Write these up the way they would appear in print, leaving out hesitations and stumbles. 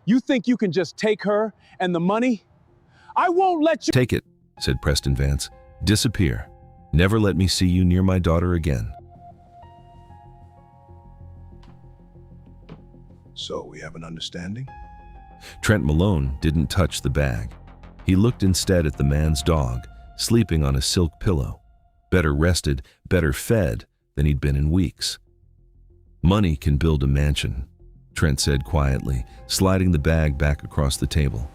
You think you can just take her and the money? I won't let you. "Take it," said Preston Vance. "Disappear. Never let me see you near my daughter again." So we have an understanding? Trent Malone didn't touch the bag. He looked instead at the man's dog, sleeping on a silk pillow, better rested, better fed than he'd been in weeks. "Money can build a mansion," Trent said quietly, sliding the bag back across the table.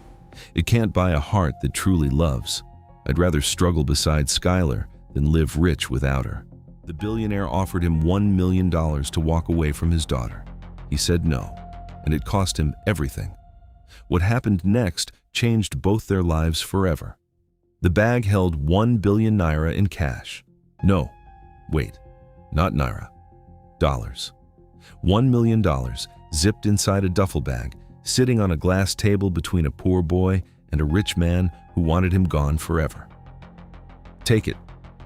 "It can't buy a heart that truly loves. I'd rather struggle beside Skylar than live rich without her." The billionaire offered him $1 million to walk away from his daughter. He said no, and it cost him everything. What happened next changed both their lives forever. The bag held 1 billion naira in cash. No, wait, not naira. Dollars. $1 million zipped inside a duffel bag, sitting on a glass table between a poor boy and a rich man who wanted him gone forever. "Take it,"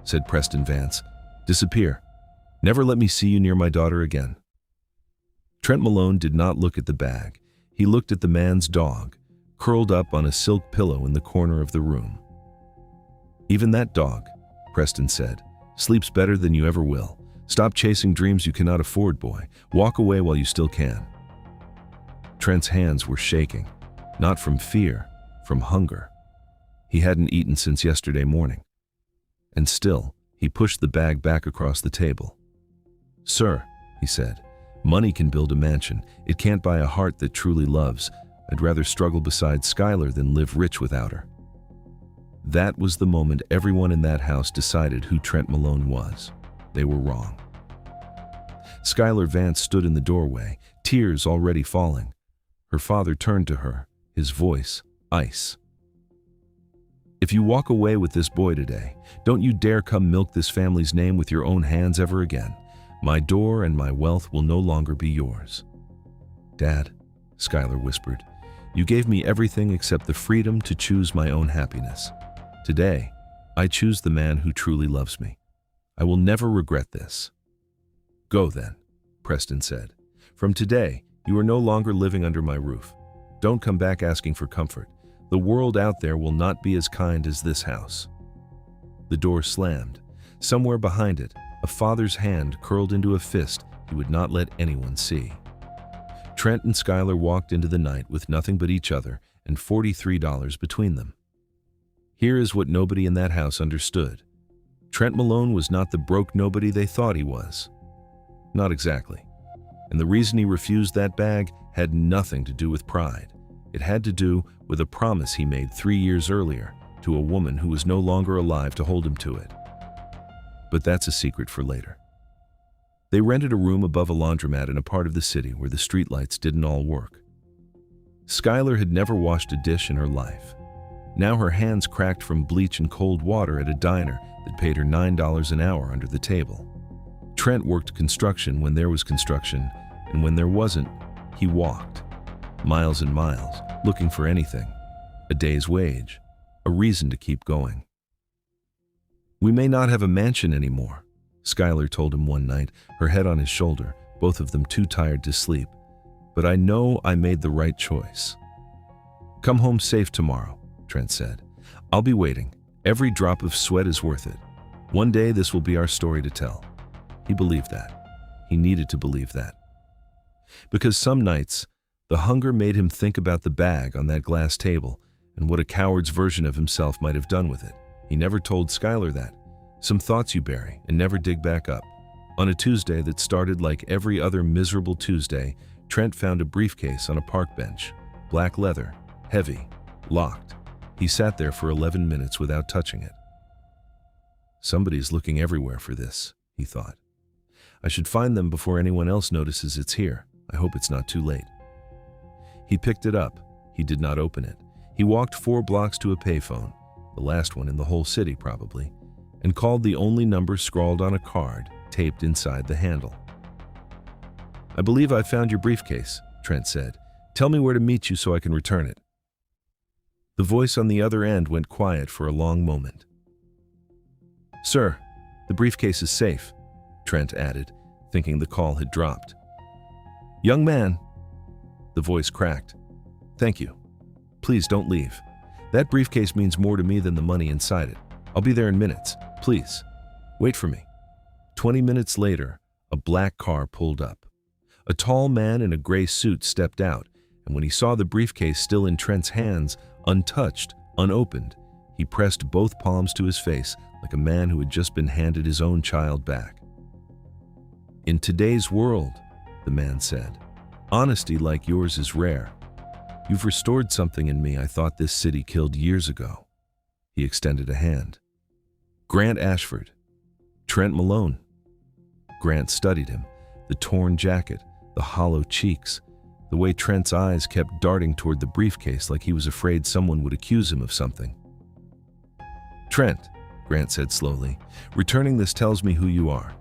said Preston Vance. "Disappear. Never let me see you near my daughter again." Trent Malone did not look at the bag. He looked at the man's dog, curled up on a silk pillow in the corner of the room. "Even that dog," Preston said, "sleeps better than you ever will. Stop chasing dreams you cannot afford, boy. Walk away while you still can." Trent's hands were shaking, not from fear, from hunger. He hadn't eaten since yesterday morning. And still, he pushed the bag back across the table. "Sir," he said, "money can build a mansion. It can't buy a heart that truly loves. I'd rather struggle beside Skylar than live rich without her." That was the moment everyone in that house decided who Trent Malone was. They were wrong. Skylar Vance stood in the doorway, tears already falling. Her father turned to her, his voice ice. "If you walk away with this boy today, don't you dare come milk this family's name with your own hands ever again. My door and my wealth will no longer be yours." "Dad," Skylar whispered, "you gave me everything except the freedom to choose my own happiness. Today, I choose the man who truly loves me. I will never regret this." "Go then," Preston said. "From today, you are no longer living under my roof. Don't come back asking for comfort. The world out there will not be as kind as this house." The door slammed. Somewhere behind it, a father's hand curled into a fist he would not let anyone see. Trent and Skylar walked into the night with nothing but each other and $43 between them. Here is what nobody in that house understood. Trent Malone was not the broke nobody they thought he was. Not exactly. And the reason he refused that bag had nothing to do with pride. It had to do with a promise he made 3 years earlier to a woman who was no longer alive to hold him to it. But that's a secret for later. They rented a room above a laundromat in a part of the city where the streetlights didn't all work. Skylar had never washed a dish in her life. Now her hands cracked from bleach and cold water at a diner that paid her $9 an hour under the table. Trent worked construction when there was construction, and when there wasn't, he walked. Miles and miles, looking for anything. A day's wage, a reason to keep going. "We may not have a mansion anymore," Skylar told him one night, her head on his shoulder, both of them too tired to sleep. "But I know I made the right choice." "Come home safe tomorrow," Trent said. "I'll be waiting. Every drop of sweat is worth it. One day this will be our story to tell." He believed that. He needed to believe that. Because some nights, the hunger made him think about the bag on that glass table and what a coward's version of himself might have done with it. He never told Skylar that. Some thoughts you bury and never dig back up. On a Tuesday that started like every other miserable Tuesday, Trent found a briefcase on a park bench. Black leather, heavy, locked. He sat there for 11 minutes without touching it. "Somebody's looking everywhere for this," he thought. "I should find them before anyone else notices it's here. I hope it's not too late." He picked it up. He did not open it. He walked 4 blocks to a payphone, the last one in the whole city probably, and called the only number scrawled on a card taped inside the handle. "I believe I found your briefcase," Trent said. "Tell me where to meet you so I can return it." The voice on the other end went quiet for a long moment. "Sir, the briefcase is safe," Trent added, thinking the call had dropped. "Young man," the voice cracked. Thank you. Please don't leave. That briefcase means more to me than the money inside it. I'll be there in minutes. Please, wait for me. 20 minutes later, a black car pulled up. A tall man in a gray suit stepped out, and when he saw the briefcase still in Trent's hands, untouched, unopened, he pressed both palms to his face like a man who had just been handed his own child back. In today's world, the man said, honesty like yours is rare. You've restored something in me I thought this city killed years ago. He extended a hand. Grant Ashford. Trent Malone. Grant studied him, the torn jacket, the hollow cheeks, the way Trent's eyes kept darting toward the briefcase like he was afraid someone would accuse him of something. Trent, Grant said slowly, returning this tells me who you are.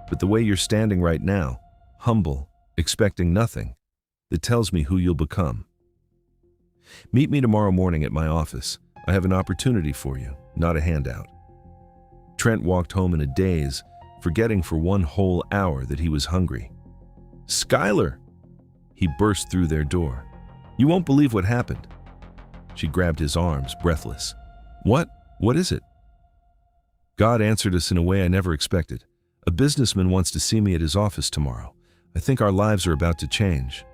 But the way you're standing right now, humble, expecting nothing, that tells me who you'll become. Meet me tomorrow morning at my office. I have an opportunity for you, not a handout. Trent walked home in a daze, forgetting for one whole hour that he was hungry. Skylar! He burst through their door. You won't believe what happened. She grabbed his arms, breathless. What? What is it? God answered us in a way I never expected. A businessman wants to see me at his office tomorrow. I think our lives are about to change.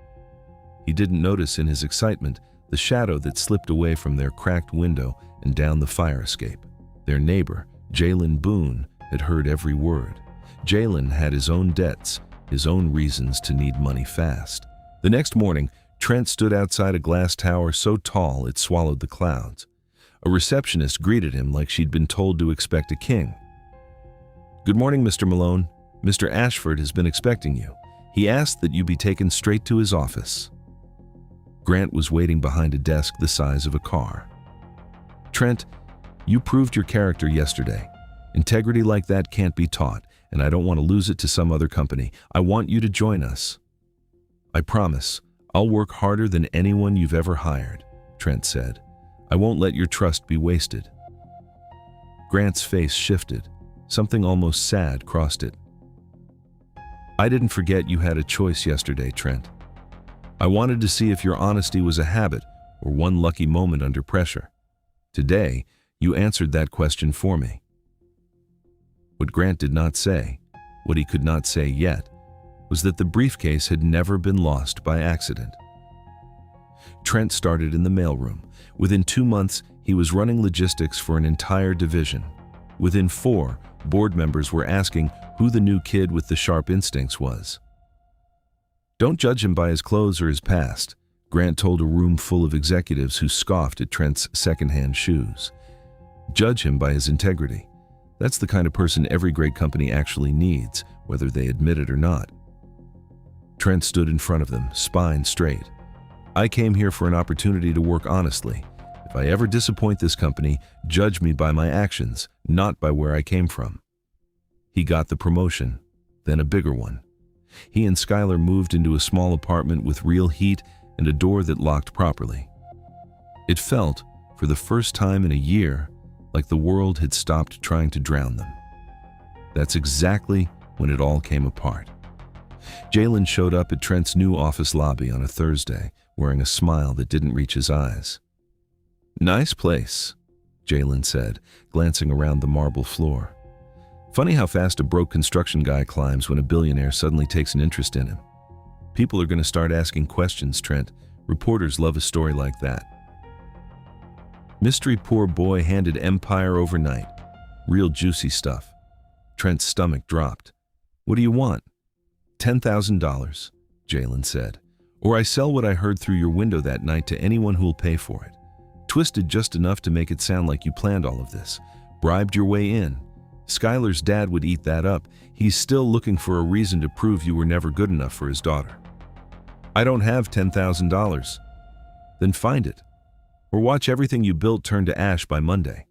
He didn't notice in his excitement the shadow that slipped away from their cracked window and down the fire escape. Their neighbor, Jalen Boone, had heard every word. Jalen had his own debts, his own reasons to need money fast. The next morning, Trent stood outside a glass tower so tall it swallowed the clouds. A receptionist greeted him like she'd been told to expect a king. Good morning, Mr. Malone. Mr. Ashford has been expecting you. He asked that you be taken straight to his office. Grant was waiting behind a desk the size of a car. Trent, you proved your character yesterday. Integrity like that can't be taught, and I don't want to lose it to some other company. I want you to join us. I promise, I'll work harder than anyone you've ever hired, Trent said. I won't let your trust be wasted. Grant's face shifted. Something almost sad crossed it. I didn't forget you had a choice yesterday, Trent. I wanted to see if your honesty was a habit or one lucky moment under pressure. Today, you answered that question for me. What Grant did not say, what he could not say yet, was that the briefcase had never been lost by accident. Trent started in the mailroom. Within 2 months, he was running logistics for an entire division. Within 4, board members were asking who the new kid with the sharp instincts was. Don't judge him by his clothes or his past, Grant told a room full of executives who scoffed at Trent's secondhand shoes. Judge him by his integrity. That's the kind of person every great company actually needs, whether they admit it or not. Trent stood in front of them, spine straight. I came here for an opportunity to work honestly. If I ever disappoint this company, judge me by my actions, not by where I came from. He got the promotion, then a bigger one. He and Skylar moved into a small apartment with real heat and a door that locked properly. It felt, for the first time in a year, like the world had stopped trying to drown them. That's exactly when it all came apart. Jalen showed up at Trent's new office lobby on a Thursday, wearing a smile that didn't reach his eyes. Nice place, Jalen said, glancing around the marble floor. Funny how fast a broke construction guy climbs when a billionaire suddenly takes an interest in him. People are going to start asking questions, Trent. Reporters love a story like that. Mystery poor boy handed empire overnight. Real juicy stuff. Trent's stomach dropped. What do you want? $10,000, Jalen said. Or I sell what I heard through your window that night to anyone who'll pay for it. Twisted just enough to make it sound like you planned all of this. Bribed your way in. Skylar's dad would eat that up. He's still looking for a reason to prove you were never good enough for his daughter. I don't have $10,000. Then find it. Or watch everything you built turn to ash by Monday.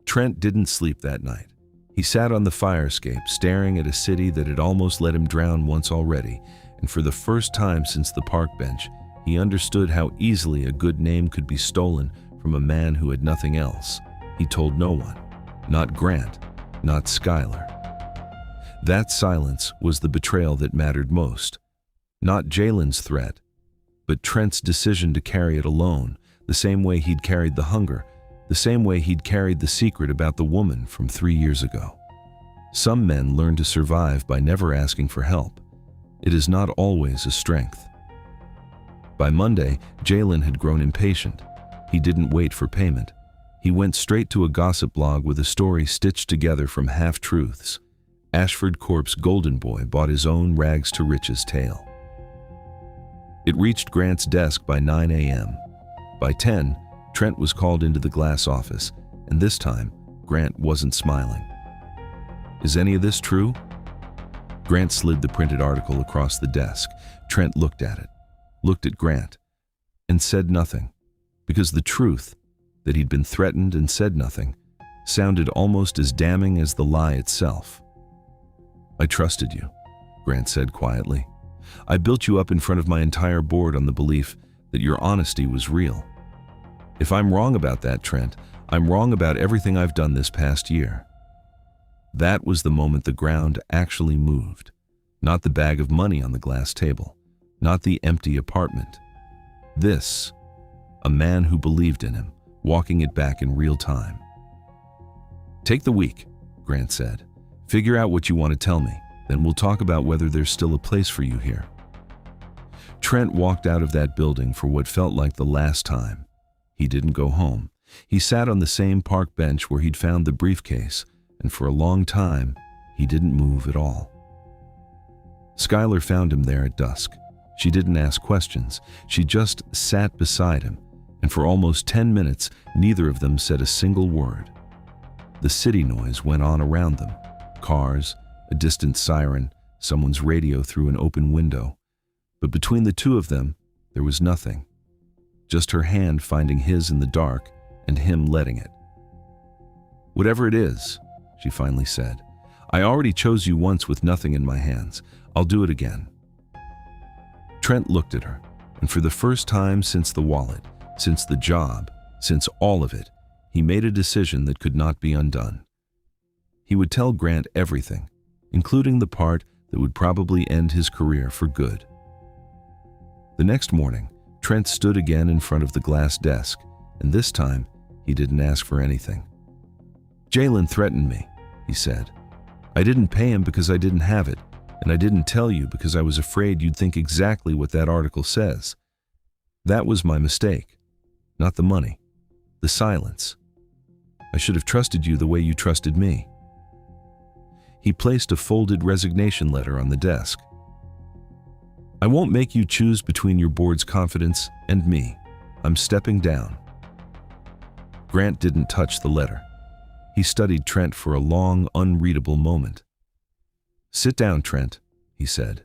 Trent didn't sleep that night. He sat on the fire escape, staring at a city that had almost let him drown once already, and for the first time since the park bench, he understood how easily a good name could be stolen from a man who had nothing else. He told no one. Not Grant. Not Skylar. That silence was the betrayal that mattered most. Not Jalen's threat. But Trent's decision to carry it alone, the same way he'd carried the hunger, the same way he'd carried the secret about the woman from 3 years ago. Some men learn to survive by never asking for help. It is not always a strength. By Monday, Jalen had grown impatient. He didn't wait for payment. He went straight to a gossip blog with a story stitched together from half-truths. Ashford Corp's golden boy bought his own rags-to-riches tale. It reached Grant's desk by 9 a.m. By 10, Trent was called into the glass office, and this time, Grant wasn't smiling. "Is any of this true?" Grant slid the printed article across the desk. Trent looked at it, looked at Grant, and said nothing, because the truth, that he'd been threatened and said nothing, sounded almost as damning as the lie itself. "I trusted you," Grant said quietly. "I built you up in front of my entire board on the belief that your honesty was real. If I'm wrong about that, Trent, I'm wrong about everything I've done this past year." That was the moment the ground actually moved. Not the bag of money on the glass table, not the empty apartment. This, a man who believed in him, walking it back in real time. "Take the week," Grant said. "Figure out what you want to tell me, then we'll talk about whether there's still a place for you here." Trent walked out of that building for what felt like the last time. He didn't go home. He sat on the same park bench where he'd found the briefcase, and for a long time, he didn't move at all. Skylar found him there at dusk. She didn't ask questions. She just sat beside him, and for almost 10 minutes, neither of them said a single word. The city noise went on around them. Cars, a distant siren, someone's radio through an open window. But between the two of them, there was nothing. Just her hand finding his in the dark and him letting it. "Whatever it is," she finally said, "I already chose you once with nothing in my hands. I'll do it again." Trent looked at her, and for the first time since the wallet, since the job, since all of it, he made a decision that could not be undone. He would tell Grant everything, including the part that would probably end his career for good. The next morning, Trent stood again in front of the glass desk, and this time, he didn't ask for anything. "Jalen threatened me," he said. "I didn't pay him because I didn't have it, and I didn't tell you because I was afraid you'd think exactly what that article says. That was my mistake. Not the money. The silence. I should have trusted you the way you trusted me." He placed a folded resignation letter on the desk. "I won't make you choose between your board's confidence and me. I'm stepping down." Grant didn't touch the letter. He studied Trent for a long, unreadable moment. "Sit down, Trent," he said.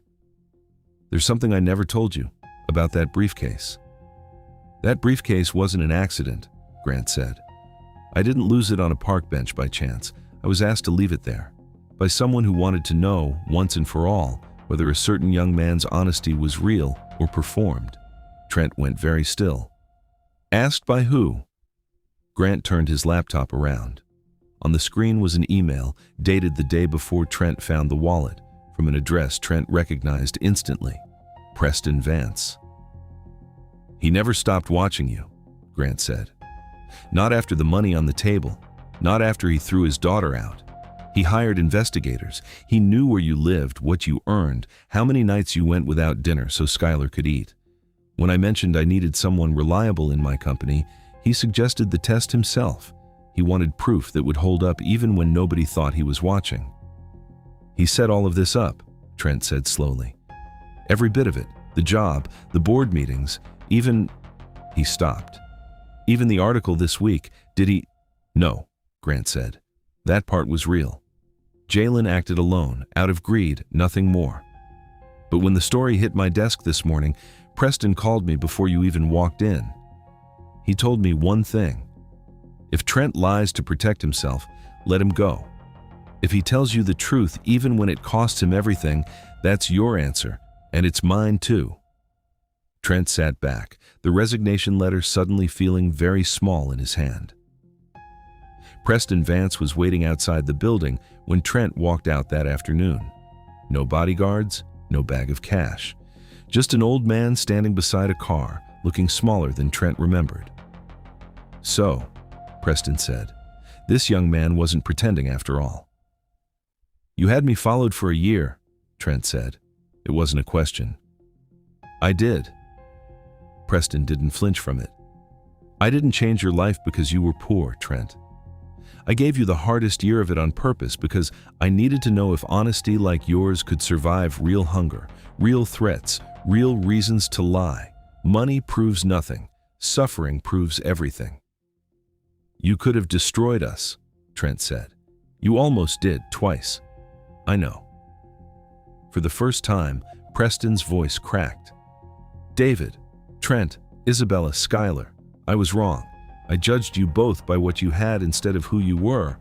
"There's something I never told you about that briefcase." "That briefcase wasn't an accident," Grant said. "I didn't lose it on a park bench by chance. I was asked to leave it there by someone who wanted to know, once and for all, whether a certain young man's honesty was real or performed." Trent went very still. "Asked by who?" Grant turned his laptop around. On the screen was an email dated the day before Trent found the wallet, from an address Trent recognized instantly: Preston Vance. "He never stopped watching you," Grant said. "Not after the money on the table, not after he threw his daughter out. He hired investigators. He knew where you lived, what you earned, how many nights you went without dinner so Skylar could eat. When I mentioned I needed someone reliable in my company, he suggested the test himself. He wanted proof that would hold up even when nobody thought he was watching." "He set all of this up," Trent said slowly. "Every bit of it, the job, the board meetings, even..." He stopped. "Even the article this week, did he..." "No," Grant said. "That part was real. Jalen acted alone, out of greed, nothing more. But when the story hit my desk this morning, Preston called me before you even walked in. He told me one thing. If Trent lies to protect himself, let him go. If he tells you the truth even when it costs him everything, that's your answer, and it's mine too." Trent sat back, the resignation letter suddenly feeling very small in his hand. Preston Vance was waiting outside the building when Trent walked out that afternoon. No bodyguards, no bag of cash. Just an old man standing beside a car, looking smaller than Trent remembered. "So," Preston said, "this young man wasn't pretending after all." "You had me followed for a year," Trent said. It wasn't a question. "I did." Preston didn't flinch from it. "I didn't change your life because you were poor, Trent. I gave you the hardest year of it on purpose because I needed to know if honesty like yours could survive real hunger, real threats, real reasons to lie. Money proves nothing. Suffering proves everything." "You could have destroyed us," Trent said. "You almost did, twice." "I know." For the first time, Preston's voice cracked. "David, Trent, Isabella, Skylar, I was wrong. I judged you both by what you had instead of who you were.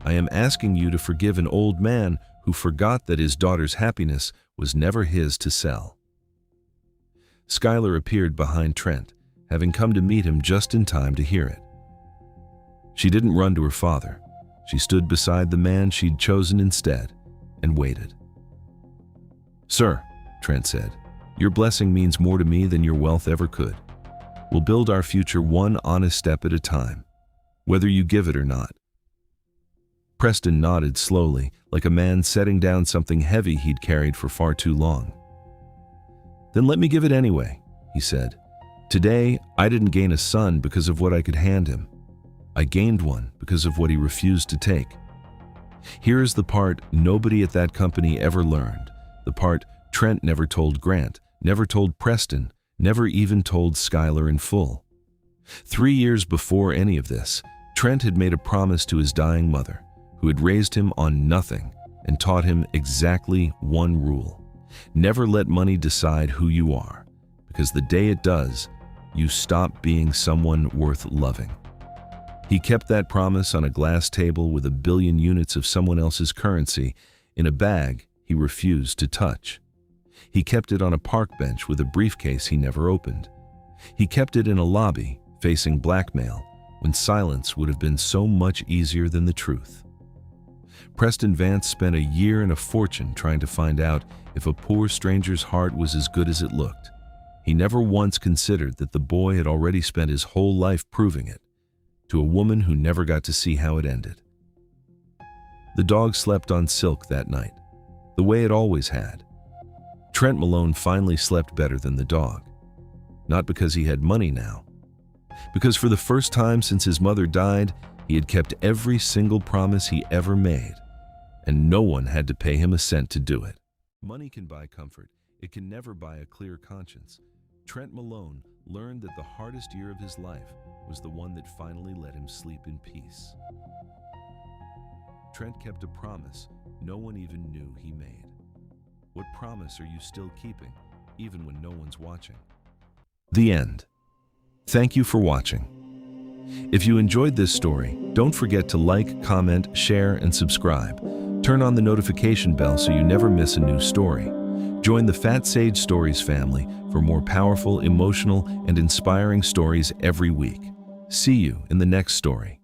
I am asking you to forgive an old man who forgot that his daughter's happiness was never his to sell." Skylar appeared behind Trent, having come to meet him just in time to hear it. She didn't run to her father. She stood beside the man she'd chosen instead and waited. "Sir," Trent said, "your blessing means more to me than your wealth ever could. We'll build our future one honest step at a time, whether you give it or not." Preston nodded slowly, like a man setting down something heavy he'd carried for far too long. "Then let me give it anyway," he said. "Today, I didn't gain a son because of what I could hand him. I gained one because of what he refused to take. Here's the part nobody at that company ever learned, the part Trent never told Grant, never told Preston, never even told Skylar in full. 3 years before any of this, Trent had made a promise to his dying mother, who had raised him on nothing and taught him exactly one rule: never let money decide who you are, because the day it does, you stop being someone worth loving. He kept that promise on a glass table with 1 billion units of someone else's currency in a bag he refused to touch. He kept it on a park bench with a briefcase he never opened. He kept it in a lobby facing Blackmail when silence would have been so much easier than the truth. Preston Vance spent a year and a fortune trying to find out if a poor stranger's heart was as good as it looked. He never once considered that the boy had already spent his whole life proving it, to a woman who never got to see how it ended. The dog slept on silk that night, the way it always had. Trent Malone finally slept better than the dog. Not because he had money now. Because for the first time since his mother died, he had kept every single promise he ever made, and no one had to pay him a cent to do it. Money can buy comfort. It can never buy a clear conscience. Trent Malone learned that the hardest year of his life was the one that finally let him sleep in peace. Trent kept a promise no one even knew he made. What promise are you still keeping, even when no one's watching? The end. Thank you for watching. If you enjoyed this story, don't forget to like, comment, share, and subscribe. Turn on the notification bell so you never miss a new story. Join the Fat Sage Stories family for more powerful, emotional, and inspiring stories every week. See you in the next story.